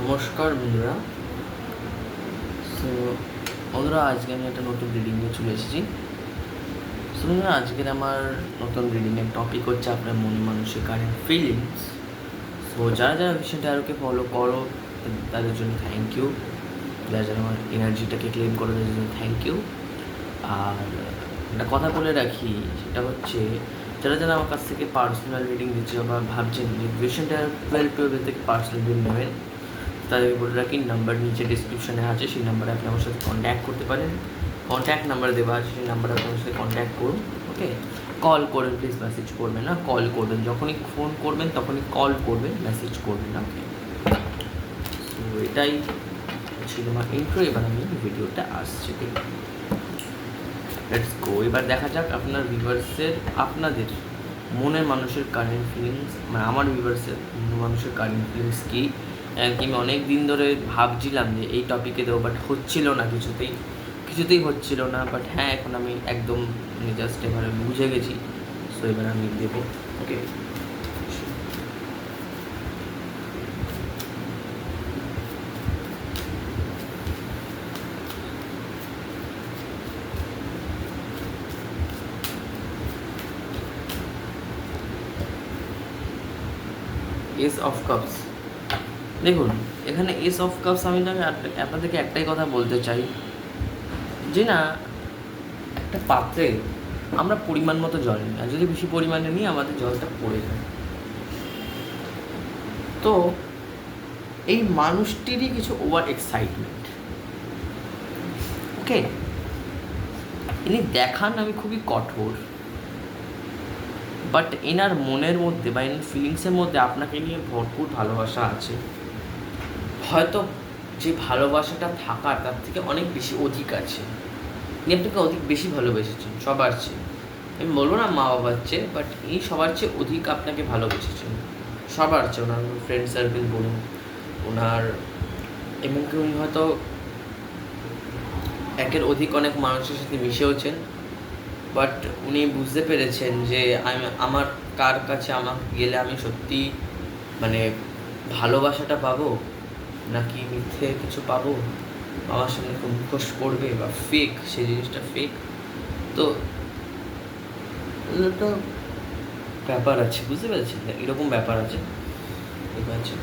নমস্কার বন্ধুরা। সো বন্ধুরা, আজকে আমি একটা নতুন রিডিং নিয়ে চলে এসেছি। সো বন্ধুরা, আজকের আমার নতুন রিডিংয়ের টপিক হচ্ছে আপনার মনে মানুষের কারেন্ট ফিলিংস। সো যারা যারা বিষয়টা আরোকে ফলো করো তাদের জন্য থ্যাংক ইউ। যারা যারা আমার এনার্জিটাকে ক্লেম করো তাদের জন্য থ্যাংক ইউ। আর একটা কথা বলে রাখি, সেটা হচ্ছে যারা যারা আমার কাছ থেকে পার্সোনাল রিডিং দিচ্ছে বা ভাবছেন যে বিষয়টা 12 থেকে পার্সোনাল রিডিং নেবেন, তাদেরকে বলে রাখি নাম্বার নিচে ডিসক্রিপশানে আছে, সেই নাম্বারে আপনি আমার সাথে কন্ট্যাক্ট করতে পারেন। কন্ট্যাক্ট নাম্বার দেওয়া আছে, সেই নাম্বারে আপনার সাথে কন্ট্যাক্ট করুন। ওকে, কল করবেন, প্লিজ মেসেজ করবেন না, কল করবেন। যখনই ফোন করবেন তখনই কল করবেন, মেসেজ করবেন না। ওকে, তো এটাই ছিল আমার ইন্ট্রো। এবার আমি ভিডিওটা আসছি, লেটস গো। এবার দেখা যাক আপনার ভিউয়ার্সের, আপনাদের মনের মানুষের কারেন্ট ফিলিংস, মানে আমার ভিউয়ার্সের মনের মানুষের কারেন্ট ফিলিংস কী। কি আমি অনেক দিন ধরে ভাবছিলাম যে এই টপিকে দেবো, বাট হচ্ছিল না, কিছুতেই হচ্ছিল না। বাট হ্যাঁ, এখন আমি একদম জাস্ট এবারে বুঝে গেছি। সো এবার আমি দেবো। ওকে, এস অফ কাপস। দেখুন, এখানে এস অফ কাপস, আমি আপনাদেরকে একটাই কথা বলতে চাই যে না, একটা পাত্রে আমরা পরিমাণ মতো জল নিই, আর যদি বেশি পরিমাণে নিই আমাদের জলটা পড়ে যায়। তো এই মানুষটিরই কিছু ওভার এক্সাইটমেন্ট। ওকে, ইনি দেখান আমি খুবই কঠোর, বাট এনার মনের মধ্যে বা এনার ফিলিংসের মধ্যে আপনাকে নিয়ে ভরপুর ভালোবাসা আছে। হয়তো যে ভালোবাসাটা থাকার তার থেকে অনেক বেশি অধিক আছে। ইনি আপনাকে অধিক বেশি ভালোবেসেছেন সবার চেয়ে। আমি বলবো না মা বাবার চেয়ে, বাট এই সবার চেয়ে অধিক আপনাকে ভালোবেসেছেন, সবার চেয়ে। ওনার ফ্রেন্ড সার্কেল বলুন, ওনার এমনকি উনি হয়তো একের অধিক অনেক মানুষের সাথে মিশেওছেন, বাট উনি বুঝতে পেরেছেন যে আমার কার কাছে আমার গেলে আমি সত্যি মানে ভালোবাসাটা পাবো, নাকি মিথ্যে কিছু পাবো, আমার সামনে খুব মুখোশ করবে বা ফেক, সেই জিনিসটা ফেক। তো একটা ব্যাপার আছে, বুঝতে পেরেছেন? এরকম ব্যাপার আছে, ঠিক আছে।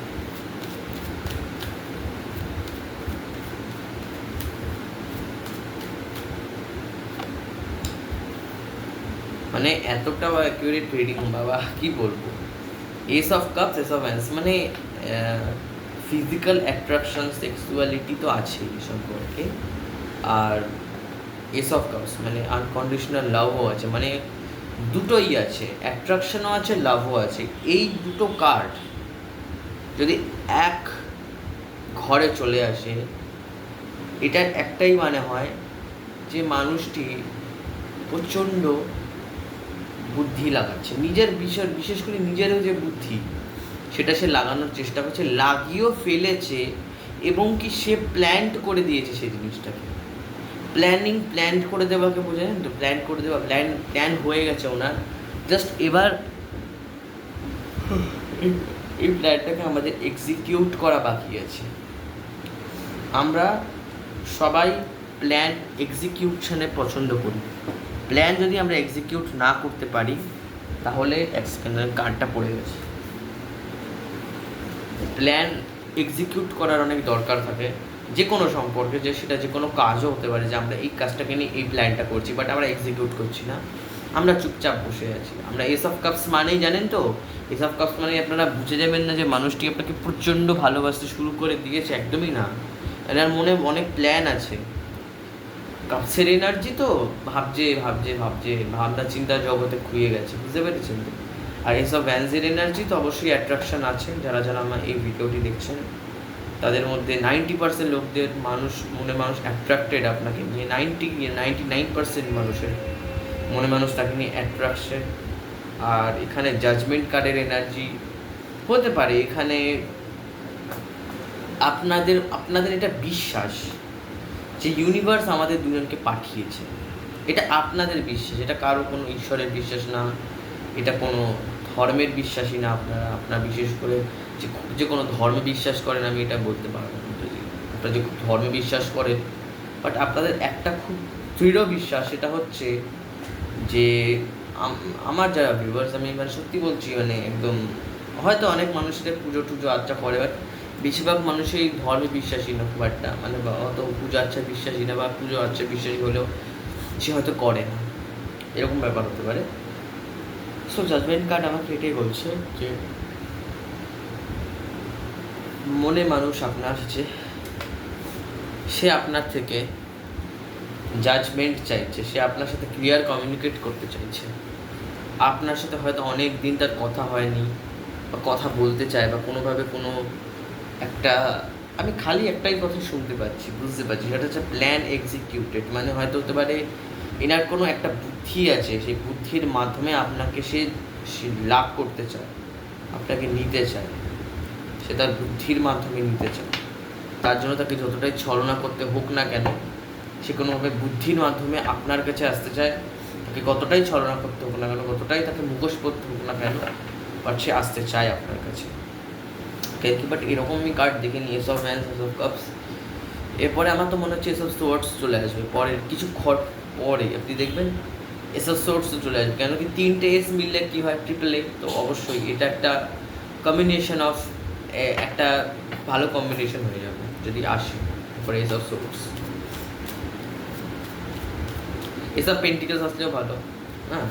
মানে এতটাও অ্যাকিউরেট রিডিং, বাবা কি বলবো। S of cups, S of hands, মানে ফিজিক্যাল অ্যাট্রাকশন, সেক্সুয়ালিটি তো আছেই সম্পর্কে। আর এস অফ কাপস মানে আনকন্ডিশনাল লাভও আছে, মানে দুটোই আছে, অ্যাট্রাকশনও আছে, লাভও আছে। এই দুটো কার্ড যদি এক ঘরে চলে আসে, এটার একটাই মানে হয় যে মানুষটি প্রচণ্ড বুদ্ধি লাগাচ্ছে, নিজের বিষয়, বিশেষ করে নিজেরও যে বুদ্ধি সেটা সে লাগানোর চেষ্টা করছে, লাগিয়েও ফেলেছে, এবং কি সে প্ল্যান্ড করে দিয়েছে সেই জিনিসটাকে। প্ল্যান করে দেওয়াকে বোঝায় তো, প্ল্যান করে দেওয়া, প্ল্যান হয়ে গেছে ওনার। জাস্ট এবার এই প্ল্যানটাকে আমাদের এক্সিকিউট করা বাকি আছে। আমরা সবাই প্ল্যান এক্সিকিউশনে পছন্দ করি। প্ল্যান যদি আমরা এক্সিকিউট না করতে পারি, তাহলে কার্ডটা পড়ে গেছে। প্ল্যান এক্সিকিউট করার অনেক দরকার থাকে যে কোনো সম্পর্কে, যে সেটা যে কোনো কাজও হতে পারে, যে আমরা এই কাজটাকে নিয়ে এই প্ল্যানটা করছি, বাট আমরা এক্সিকিউট করছি না, আমরা চুপচাপ বসে আছি। আমরা এস অফ কাপস মানেই জানেন তো, এস অফ কাপস মানে আপনারা বুঝে যাবেন না যে মানুষটি আপনাকে প্রচণ্ড ভালোবাসতে শুরু করে দিয়েছে, একদমই না। এনার মনে অনেক প্ল্যান আছে। কাপসের এনার্জি তো ভাবছে ভাবনা চিন্তা জগতে খুঁয়ে গেছে, বুঝতে পেরেছেন তো। আর এইসব ভ্যান্সের এনার্জি তো অবশ্যই অ্যাট্রাকশন আছে। যারা যারা আমার এই ভিডিওটি দেখছেন তাদের মধ্যে 90% লোকদের মনে মানুষ অ্যাট্রাক্টেড আপনাকে নিয়ে, 99% মানুষের মনে মানুষ তাকে নিয়ে অ্যাট্রাকশন। আর এখানে জাজমেন্ট কার্ডের এনার্জি হতে পারে। এখানে আপনাদের এটা বিশ্বাস যে ইউনিভার্স আমাদের দুজনকে পাঠিয়েছে, এটা আপনাদের বিশ্বাস, এটা কারো কোনো ঈশ্বরের বিশ্বাস না, এটা কোনো ধর্মের বিশ্বাসী না। আপনারা বিশেষ করে যে কোনো ধর্মে বিশ্বাস করেন আমি এটা বলতে পারবো না, যদি আপনারা যে ধর্মে বিশ্বাস করেন, বাট আপনাদের একটা খুব দৃঢ় বিশ্বাস, সেটা হচ্ছে যে আমার যারা ভিউয়ার্স, আমি মানে সত্যি বলছি, মানে একদম হয়তো অনেক মানুষের পুজো টুজো আচ্ছা করে, বাট বেশিরভাগ মানুষই ধর্মে বিশ্বাসী না খুব একটা, মানে অত পুজো আচ্ছা বিশ্বাসী না, বা পুজো আচ্ছা বিশ্বাসী হলেও সে হয়তো করে না, এরকম ব্যাপার হতে পারে। সো জাজমেন্ট কার্ড আমাকে এটাই বলছে যে মনে মানুষ আপনার আছে, সে আপনার থেকে জাজমেন্ট চাইছে, সে আপনার সাথে ক্লিয়ার কমিউনিকেট করতে চাইছে, আপনার সাথে হয়তো অনেক দিন তার কথা হয়নি, বা কথা বলতে চায়, বা কোনোভাবে কোনো একটা, আমি খালি একটাই কথা শুনতে পাচ্ছি, বুঝতে পারছি, সেটা হচ্ছে প্ল্যান এক্সিকিউটেড। মানে হয়তো হতে পারে এনার কোনো একটা বুদ্ধি আছে, সেই বুদ্ধির মাধ্যমে আপনাকে সে লাভ করতে চায়, আপনাকে নিতে চায়, সে তার বুদ্ধির মাধ্যমে নিতে চায়। তার জন্য তাকে যতটাই ছলনা করতে হোক না কেন, সে কোনোভাবে বুদ্ধির মাধ্যমে আপনার কাছে আসতে চায়, তাকে কতটাই ছলনা করতে হোক না কেন, কতটাই তাকে মুখোশ করতে হোক না কেন, বাট সে আসতে চায় আপনার কাছে। বাট এরকম আমি কার্ড দেখে নিই, S of hands, S of cups, এরপরে আমার তো মনে হচ্ছে এস অফ সোর্ডস চলে আসবে পরের কিছুক্ষণ পরে, আপনি দেখবেন এস অফ সোর্ডসও চলে আসবে। কেন কি 3টে এস মিললে কী হয়, ট্রিপল এ, তো অবশ্যই এটা একটা কম্বিনেশন অফ, একটা ভালো কম্বিনেশন হয়ে যাবে যদি আসে পরে S of swords. S of pentacles আসলেও ভালো, হ্যাঁ।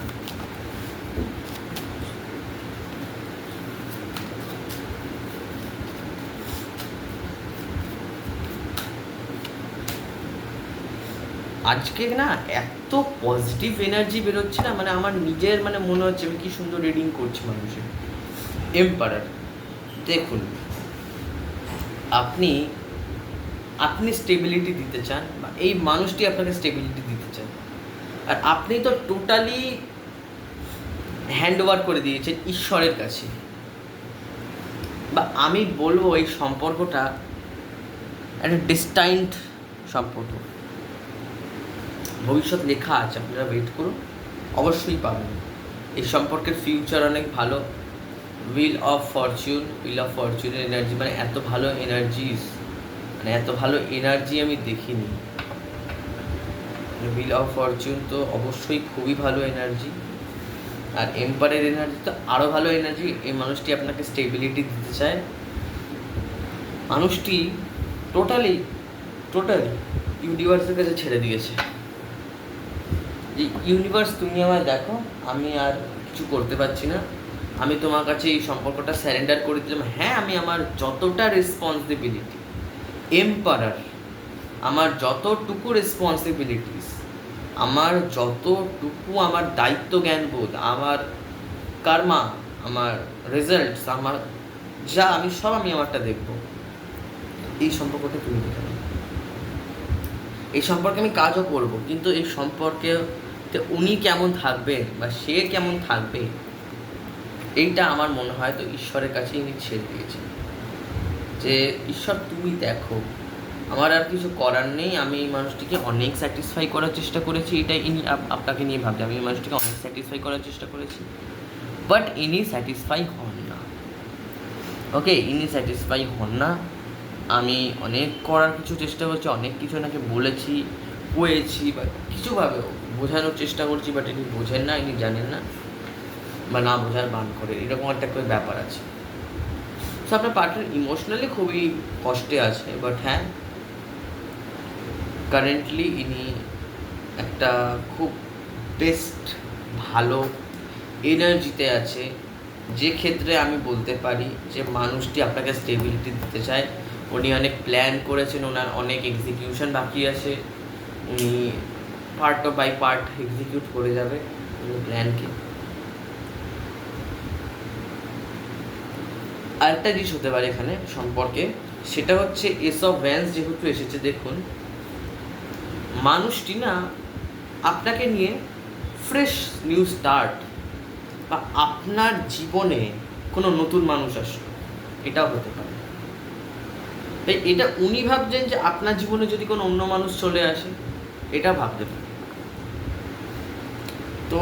আজকে না এত পজিটিভ এনার্জি বেরোচ্ছে না, মানে আমার নিজের মানে মনে হচ্ছে আমি কি সুন্দর রিডিং করছি মানুষের। এম্পারার, দেখুন আপনি আপনি স্টেবিলিটি দিতে চান, বা এই মানুষটি আপনাকে স্টেবিলিটি দিতে চান, আর আপনি তো টোটালি হ্যান্ড ওভার করে দিয়েছেন ঈশ্বরের কাছে, বা আমি বলবো এই সম্পর্কটা একটা ডেস্টাইনড সম্পর্ক, ভবিষ্যৎ লেখা আছে, আপনারা ওয়েট করুন, অবশ্যই পাবেন। এই সম্পর্কের ফিউচার অনেক ভালো। হুইল অফ ফরচুনের এনার্জি, মানে এত ভালো এনার্জিস, মানে এত ভালো এনার্জি আমি দেখিনি। হুইল অফ ফরচুন তো অবশ্যই খুবই ভালো এনার্জি, আর এম্পায়ারের এনার্জি তো আরও ভালো এনার্জি। এই মানুষটি আপনাকে স্টেবিলিটি দিতে চায়, মানুষটি টোটালি ইউনিভার্সের কাছে ছেড়ে দিয়েছে, যে ইউনিভার্স তুমি আমায় দেখো, আমি আর কিছু করতে পারছি না, আমি তোমার কাছে এই সম্পর্কটা স্যারেন্ডার করে দিলাম। হ্যাঁ, আমি আমার যতটা রেসপন্সিবিলিটি, এম্পারার, আমার যতটুকু রেসপন্সিবিলিটিস, আমার যতটুকু আমার দায়িত্ব জ্ঞানবোধ, আমার কার্মা, আমার রেজাল্টস, আমার যা, আমি সব আমি আমারটা দেখবো। এই সম্পর্কটা তুমি দেখে নাও, এই সম্পর্কে আমি কাজও করব, কিন্তু এই সম্পর্কে উনি কেমন থাকবেন বা সে কেমন থাকবে, এইটা আমার মনে হয় তো ঈশ্বরের কাছে ইনি ছেড়ে দিয়েছেন, যে ঈশ্বর তুমি দেখো, আমার আর কিছু করার নেই, আমি এই মানুষটিকে অনেক স্যাটিসফাই করার চেষ্টা করেছি, এটাই ইনি আপনাকে নিয়ে ভাবছে, আমি এই মানুষটিকে অনেক স্যাটিসফাই করার চেষ্টা করেছি, বাট ইনি স্যাটিসফাই হন না। ওকে, ইনি স্যাটিসফাই হন না, আমি অনেক করার কিছু চেষ্টা করছি, অনেক কিছু এনাকে বলেছি, কয়েছি, বা কিছুভাবে বোঝানোর চেষ্টা করছি, বাট ইনি বোঝেন না, ইনি জানেন না, বা না বোঝার বান করে, এরকম একটা করে ব্যাপার আছে। সো আপনার পার্টনার ইমোশনালি খুবই কষ্টে আছে, বাট হ্যাঁ, কারেন্টলি ইনি একটা খুব বেস্ট ভালো এনার্জিতে আছে, যে ক্ষেত্রে আমি বলতে পারি যে মানুষটি আপনাকে স্টেবিলিটি দিতে চায়। উনি অনেক প্ল্যান করেছেন, ওনার অনেক এক্সিকিউশন বাকি আছে, উনি পার্ট বাই পার্ট এক্সিকিউট করে যাবে উনি প্ল্যানকে। আরেকটা জিনিস হতে পারে এখানে সম্পর্কে, সেটা হচ্ছে এস অফ ভ্যান্স যেহেতু এসেছে, দেখুন মানুষটি না আপনাকে নিয়ে ফ্রেশ নিউ স্টার্ট, বা আপনার জীবনে কোনো নতুন মানুষ আসলো, এটাও হতে পারে। তাই এটা উনি ভাবছেন যে আপনার জীবনে যদি কোনো অন্য মানুষ চলে আসে, এটা ভাবতে পারে। তো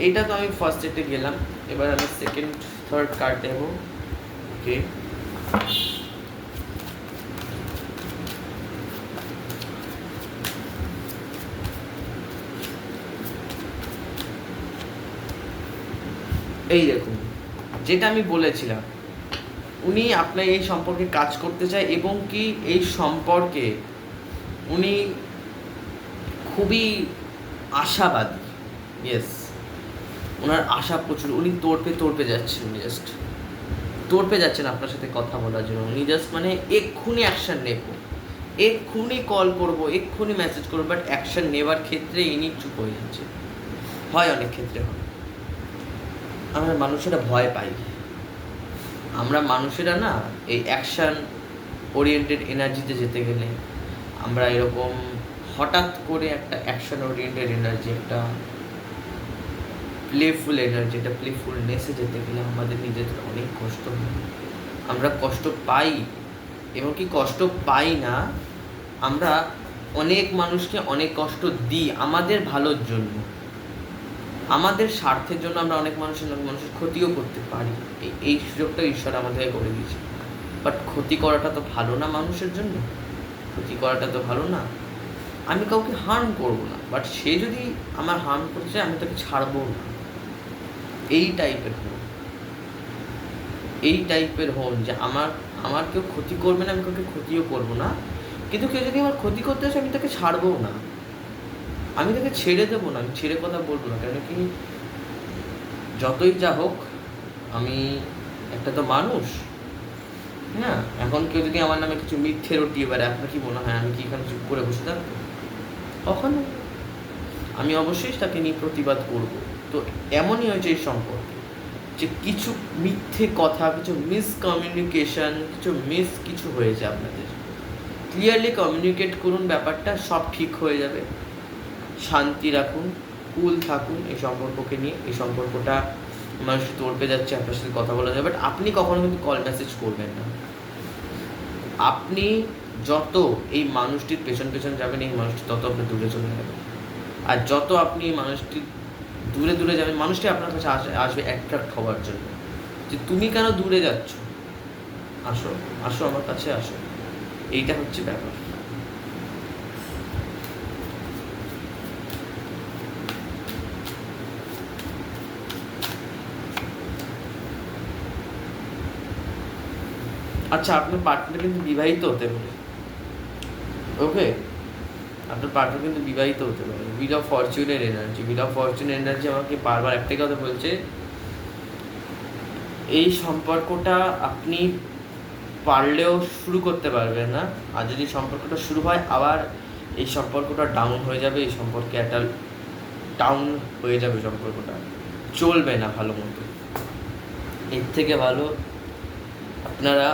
এইটা তো আমি ফার্স্ট এতে গেলাম, এবার আমি সেকেন্ড থার্ড কার্ড দেবো। ওকে, এই দেখুন, যেটা আমি বলেছিলাম, উনি আপনার এই সম্পর্কে কাজ করতে চায় এবং কি এই সম্পর্কে উনি খুবই আশাবাদী। ইয়েস, ওনার আশা প্রচুর। উনি তোড়পে যাচ্ছেন, জাস্ট তোড়পে যাচ্ছেন আপনার সাথে কথা বলার জন্য। উনি জাস্ট মানে এক্ষুনি অ্যাকশান নেব, এক্ষুনি কল করব, এক্ষুনি মেসেজ করবো, বাট অ্যাকশান নেবার ক্ষেত্রে ইনি চুপ হয়ে যাচ্ছে। হয়, অনেক ক্ষেত্রে হয়। আমরা মানুষেরা ভয় পাই, আমরা মানুষেরা না এই অ্যাকশান ওরিয়েন্টেড এনার্জিতে যেতে গেলে আমরা এরকম হঠাৎ করে একটা অ্যাকশন ওরিয়েন্টেড এনার্জি, একটা প্লেফুল এনার্জি, একটা প্লেফুলনেসে যেতে গেলে আমাদের নিজেদের অনেক কষ্ট হয়। আমরা কষ্ট পাই, এবং কি কষ্ট পাই না, আমরা অনেক মানুষকে অনেক কষ্ট দিই আমাদের ভালোর জন্য, আমাদের স্বার্থের জন্য। আমরা অনেক মানুষের ক্ষতিও করতে পারি। এই সুযোগটা ঈশ্বর আমাদেরকে করে দিয়েছে। বাট ক্ষতি করাটা তো ভালো না, মানুষের জন্য ক্ষতি করাটা তো ভালো না। আমি কাউকে হার্ম করব না, বাট সে যদি আমার হার্ম করছে আমি তাকে ছাড়বো না। এই টাইপের হন যে আমার কেউ ক্ষতি করবে না, আমি কাউকে ক্ষতিও করবো না, কিন্তু কেউ যদি আমার ক্ষতি করতে আসে আমি তাকে ছাড়বও না, আমি তাকে ছেড়ে দেবো না, আমি ছেড়ে কথা বলবো না। কেন কি, যতই যা হোক আমি একটা তো মানুষ, হ্যাঁ। এখন কেউ যদি আমার নামে কিছু মিথ্যে রটিয়ে বেড়ায়, আপনার কি মনে হয় আমি কি এখানে চুপ করে বসে থাকবো? কখনো। আমি অবশ্যই তাকে নিয়ে প্রতিবাদ করব। তো এমনই হয়েছে এই সম্পর্কে, যে কিছু মিথ্যে কথা, কিছু মিসকমিউনিকেশন, কিছু হয়েছে আপনাদের। ক্লিয়ারলি কমিউনিকেট করুন ব্যাপারটা, সব ঠিক হয়ে যাবে। শান্তি রাখুন, কুল থাকুন এই সম্পর্ককে নিয়ে। এই সম্পর্কটা মানুষ তোড়পে যাচ্ছে, আপনার সাথে কথা বলা যাবে, বাট আপনি কখনো কিন্তু কল মেসেজ করবেন না। আপনি যত এই মানুষটির পেছন যাবেন, এই মানুষটি তত আপনি দূরে চলে যাবেন। আর যত আপনি এই মানুষটির দূরে যাবেন, মানুষটি আপনার কাছে আসবে অ্যাট্রাক্ট হওয়ার জন্য, যে তুমি কেন দূরে যাচ্ছ, আসো আমার কাছে আসো। এইটা হচ্ছে ব্যাপার। আচ্ছা, আপনার পার্টনার কিন্তু বিবাহিত হতে পারে, ওকে? আপনার পার্টনার কিন্তু বিবাহিত হতে পারে। হুইল অফ ফরচুনের এনার্জি আমাকে বারবার একটাই কথা বলছে, এই সম্পর্কটা আপনি পারলেও শুরু করতে পারবেন না। আর যদি সম্পর্কটা শুরু হয়, আবার এই সম্পর্কটা ডাউন হয়ে যাবে, এই সম্পর্কে একটা ডাউন হয়ে যাবে, সম্পর্কটা চলবে না ভালো মতো। এর থেকে ভালো আপনারা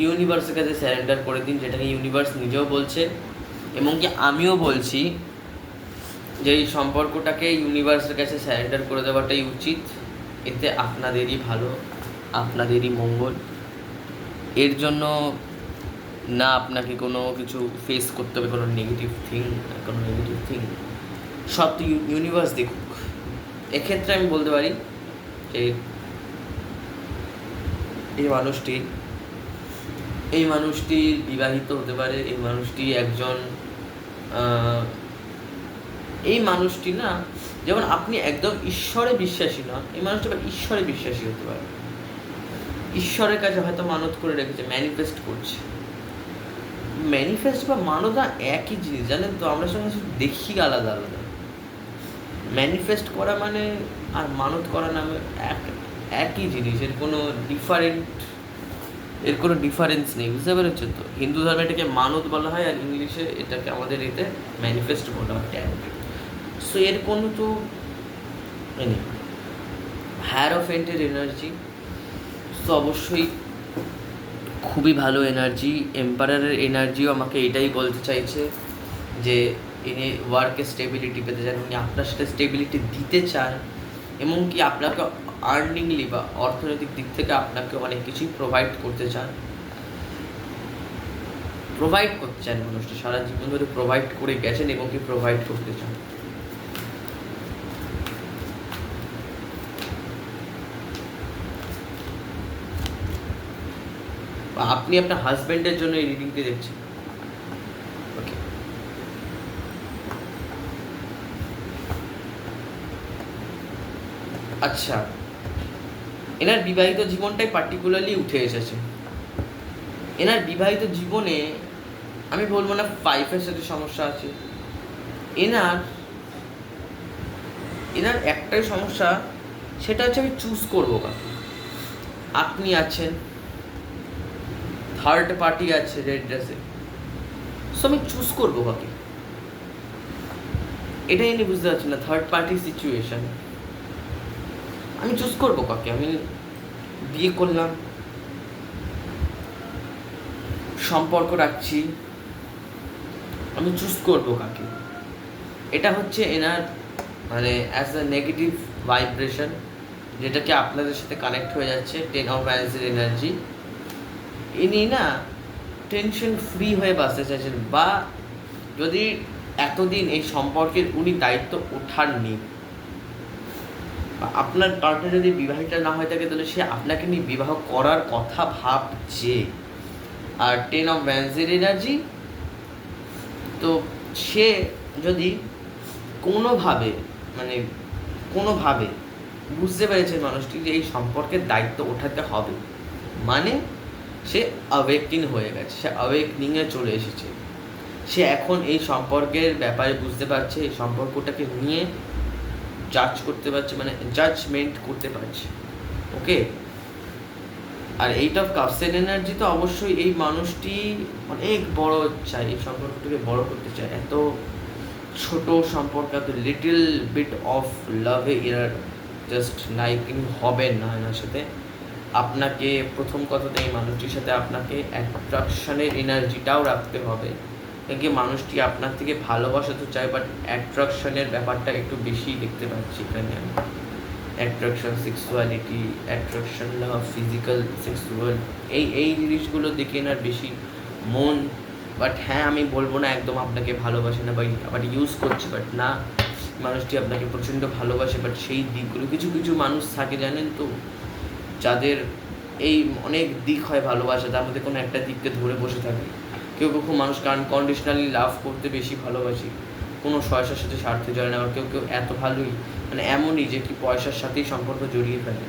ইউনিভার্সের কাছে স্যারেন্ডার করে দিন, যেটাকে ইউনিভার্স নিজেও বলছে, এবং কি আমিও বলছি যে এই সম্পর্কটাকে ইউনিভার্সের কাছে স্যারেন্ডার করে দেওয়াটাই উচিত। এতে আপনাদেরই ভালো, আপনাদেরই মঙ্গল। এর জন্য না আপনাকে কোনো কিছু ফেস করতে হবে, কোনো নেগেটিভ থিং, সব তো ইউনিভার্স দেখুক। এক্ষেত্রে আমি বলতে পারি যে এই মানুষটি বিবাহিত হতে পারে, এই মানুষটি না, যেমন আপনি একদম ঈশ্বরে বিশ্বাসী না, এই মানুষটা ঈশ্বরে বিশ্বাসী হতে পারে। ঈশ্বরের কাছে হয়তো মানত করে রেখেছে, ম্যানিফেস্ট করছে। ম্যানিফেস্ট বা মানতা একই জিনিস, জানেন তো? আমরা সঙ্গে দেখি আলাদা। ম্যানিফেস্ট করা মানে আর মানত করা নামে একই জিনিস, এর কোনো ডিফারেন্স নেই, বুঝতে পেরেছেন তো? হিন্দু ধর্মে এটাকে মানত বলা হয়, আর ইংলিশে এটাকে আমাদের এতে ম্যানিফেস্ট বলা হয়। সো এর কোনো তো হ্যারোফেন্টের এনার্জি তো অবশ্যই খুবই ভালো এনার্জি। এম্পায়ারের এনার্জিও আমাকে এটাই বলতে চাইছে যে ইনি ওয়ার্কে স্টেবিলিটি পেতে চান, উনি আপনার সাথে স্টেবিলিটি দিতে চান, এবং কি আপনাকে আর্নিংলি বা অর্থনৈতিক দিক থেকে আপনাকে অনেক কিছুই প্রোভাইড করতে চান। মানুষটা সারা জীবন ধরে প্রোভাইড করে গেছেন এবং কি প্রোভাইড করতে চান। বা আপনি আপনার হাজব্যান্ডের জন্য এই রিডিংটি দেখছেন। ওকে, আচ্ছা, এনার বিবাহিত জীবনটাই পার্টিকুলারলি উঠে এসেছে। এনার বিবাহিত জীবনে আমি বলবো না 5-এর সাথে সমস্যা আছে। এনার এনার একটাই সমস্যা, সেটা হচ্ছে আমি চুজ করবো কাকে। আপনি আছেন, থার্ড পার্টি আছে রেড ড্রেসে, সো আমি চুজ করবো কাকে, এটাই আমি বুঝতে পারছি না। থার্ড পার্টি সিচুয়েশন, আমি চুজ করবো কাকে। আমি বিয়ে করলাম, সম্পর্ক রাখছি, আমি চুজ করবো কাকে। এটা হচ্ছে এনার মানে অ্যাজ আ নেগেটিভ ভাইব্রেশন, যেটাকে আপনাদের সাথে কানেক্ট হয়ে যাচ্ছে 10 অফ ওয়ান্ডসের এনার্জি। ইনি না টেনশন ফ্রি হয়ে বাঁচতে চাইছেন, বা যদি এতদিন এই সম্পর্কের উনি দায়িত্ব ওঠাননি, আপনার পার্টনার যদি বিবাহিত না হয়ে থাকে, তাহলে সে আপনাকে নিয়ে বিবাহ করার কথা ভাবছে। আর 10 অফ ওয়ান্ডসের এনার্জি, তো সে যদি কোনোভাবে বুঝতে পেরেছে মানুষটি যে এই সম্পর্কের দায়িত্ব ওঠাতে হবে, মানে সে অ্যাওয়েকিং হয়ে গেছে, সে অ্যাওয়েকনিংয়ে চলে এসেছে। সে এখন এই সম্পর্কের ব্যাপারে বুঝতে পারছে, এই সম্পর্কটাকে নিয়ে জাজ করতে পারছে, মানে জাজমেন্ট করতে পারছে। ওকে, আর 8 অফ কাপসের এনার্জি তো অবশ্যই এই মানুষটি অনেক বড় চায়, এই সম্পর্কটাকে বড় করতে চায়। এত ছোট সম্পর্ক, এত লিটল বিট অফ লাভে এনার জাস্ট লাইকিং হবে না এনার সাথে। আপনাকে প্রথম কথাতে এই মানুষটির সাথে আপনাকে অ্যাট্রাকশনের এনার্জিটাও রাখতে হবে, কারণ মানুষটি আপনার থেকে ভালোবাসা তো চায়, বাট অ্যাট্রাকশনের ব্যাপারটা একটু বেশি দেখতে পাচ্ছি এখানে আমি। অ্যাট্রাকশন, সেক্সুয়ালিটি, অ্যাট্রাকশন, লাভ, ফিজিক্যাল, সেক্সুয়াল, এই জিনিসগুলো দেখে এনার বেশি মন। বাট হ্যাঁ, আমি বলবো না একদম আপনাকে ভালোবাসে না বা আবার ইউজ করছে, বাট না, মানুষটি আপনাকে প্রচণ্ড ভালোবাসে। বাট সেই দিকগুলো, কিছু কিছু মানুষ থাকে জানেন তো, যাদের এই অনেক দিক হয় ভালোবাসা, তার মধ্যে কোনো একটা দিককে ধরে বসে থাকে। কেউ কেউ মানুষ আনকন্ডিশনালি লাভ করতে বেশি ভালোবাসে, কোনো পয়সার সাথে স্বার্থে জড়ে না। আবার কেউ কেউ এত ভালোই, মানে এমনই যে কি পয়সার সাথেই সম্পর্ক জড়িয়ে ফেলে।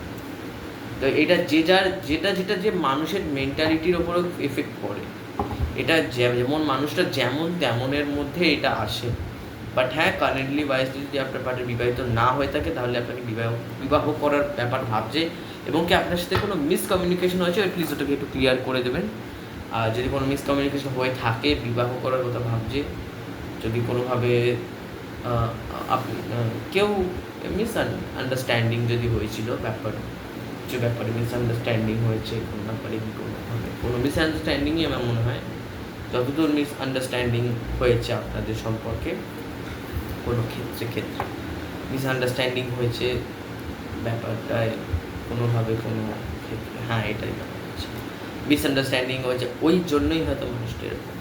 তো এটা যেটা যে মানুষের মেন্টালিটির ওপরও এফেক্ট পড়ে। এটা যেমন মানুষটা যেমন তেমনের মধ্যে এটা আসে। বাট হ্যাঁ, কারেন্টলি ওয়াইজলি যদি আপনার পার্টনার বিবাহিত না হয়ে থাকে, তাহলে আপনাকে বিবাহ করার ব্যাপার ভাবছে, এবং কি আপনার সাথে কোনো মিসকমিউনিকেশন হয়েছে, প্লিজ ওটাকে একটু ক্লিয়ার করে দেবেন। আর যদি কোনো মিসকমিউনিকেশন হয়ে থাকে, বিবাহ করার কথা ভাবছে, যদি কোনোভাবে কেউ আন্ডারস্ট্যান্ডিং যদি হয়েছিল ব্যাপারে মিসআন্ডারস্ট্যান্ডিং হয়েছে কোনো ব্যাপারে, কি কোনো মিসআন্ডারস্ট্যান্ডিংই আমার মনে হয়, যতদূর মিসআন্ডারস্ট্যান্ডিং হয়েছে আপনাদের সম্পর্কে, কোনো ক্ষেত্রে মিসআন্ডারস্ট্যান্ডিং হয়েছে ব্যাপারটায় কোনোভাবে কোনো ক্ষেত্রে, হ্যাঁ এটাই ব্যাপার হচ্ছে, মিসআন্ডারস্ট্যান্ডিং হয়েছে, ওই জন্যই হয়তো মানুষটা এরকম।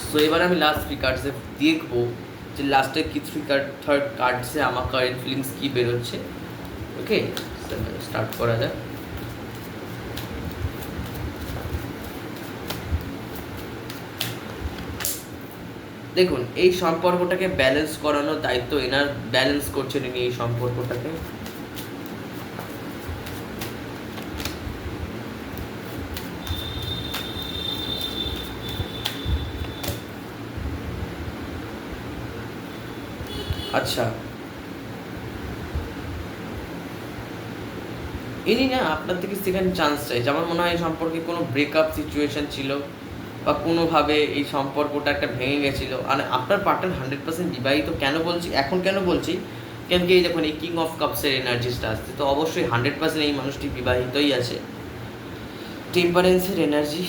সো এবার আমি লাস্ট 3 কার্ডসে দেখবো যে লাস্টে কি থার্ড কার্ডসে আমার কারেন্ট ফিলিংস কী বেরোচ্ছে। ওকে, স্টার্ট করা যাক। দেখুন, এই সম্পর্কটাকে ব্যালেন্স করানোর দায়িত্ব এনার, ব্যালেন্স করছেন ইনি এই সম্পর্কটাকে। আচ্ছা, ইনি না আপনার থেকে সেকেন্ড চান্স চাইছে। আমার মনে হয় এই সম্পর্কে কোনো ব্রেকআপ সিচুয়েশন ছিল, বা কোনোভাবে এই সম্পর্কটা একটা ভেঙে গেছিলো। আর আপনার পার্টনার 100% বিবাহিত। কেন বলছি এখন, কেন বলছি, কেন কি এই দেখুন এই কিং অফ কাপসের এনার্জিসটা আসছে, তো অবশ্যই 100% এই মানুষটি বিবাহিতই আছে। টেম্পারেন্সের এনার্জি,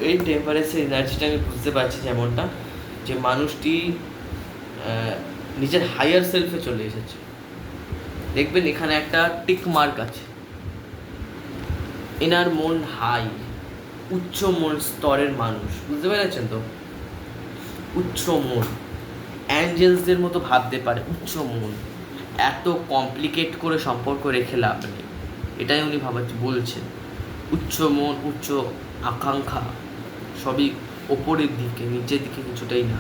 এই টেম্পারেন্সের এনার্জিটা আমি বুঝতে পারছি যেমনটা, যে মানুষটি নিজের হায়ার সেলফে চলে এসেছে। দেখবেন এখানে একটা টিক মার্ক আছে। এনার মন হাই, উচ্চ মন স্তরের মানুষ, বুঝতে পেরেছেন তো? উচ্চ মন, অ্যাঞ্জেলসদের মতো ভাবতে পারে, উচ্চ মন, এত কমপ্লিকেট করে সম্পর্ক রেখে লাভ নেই, এটাই উনি বলছেন। উচ্চ মন, উচ্চ আকাঙ্ক্ষা সবই ওপরের দিকে, নিচের দিকে কিছুটাই না।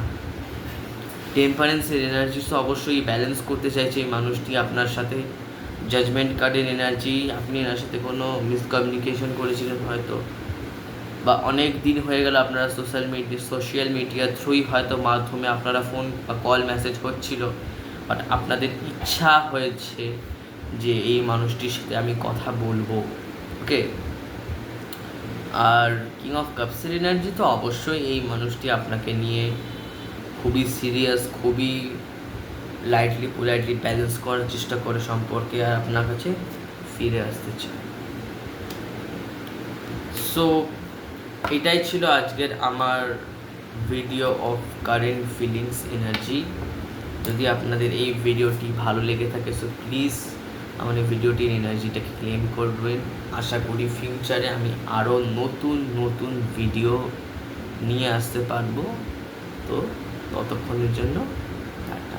টেম্পারেন্সের এনার্জি তো অবশ্যই ব্যালেন্স করতে চাইছে এই মানুষটি আপনার সাথে। জাজমেন্ট কার্ডের এনার্জি, আপনি এনার সাথে কোনো মিসকমিউনিকেশন করেছিলেন হয়তো, বা অনেক দিন হয়ে গেল আপনারা সোশ্যাল মিডিয়ার থ্রুই হয়তো মাধ্যমে আপনারা ফোন বা কল মেসেজ হচ্ছিল, বাট আপনাদের ইচ্ছা হয়েছে যে এই মানুষটির সাথে আমি কথা বলবো। ওকে, আর কিং অফ কাপসের এনার্জি তো অবশ্যই এই মানুষটি আপনাকে নিয়ে খুবই সিরিয়াস, খুবই পোলাইটলি ব্যালেন্স করার চেষ্টা করে সম্পর্কে, আর আপনার কাছে ফিরে আসতে চায়। সো এটাই ছিল আজকের আমার video of current feelings energy. যদি আপনাদের এই ভিডিওটি ভালো লেগে থাকে সো প্লিজ আমার এই ভিডিওটির এনার্জিটাকে ক্লেম করবেন। আশা করি ফিউচারে আমি আরও নতুন নতুন ভিডিও নিয়ে আসতে পারবো। তো ততক্ষণের জন্য টাটা।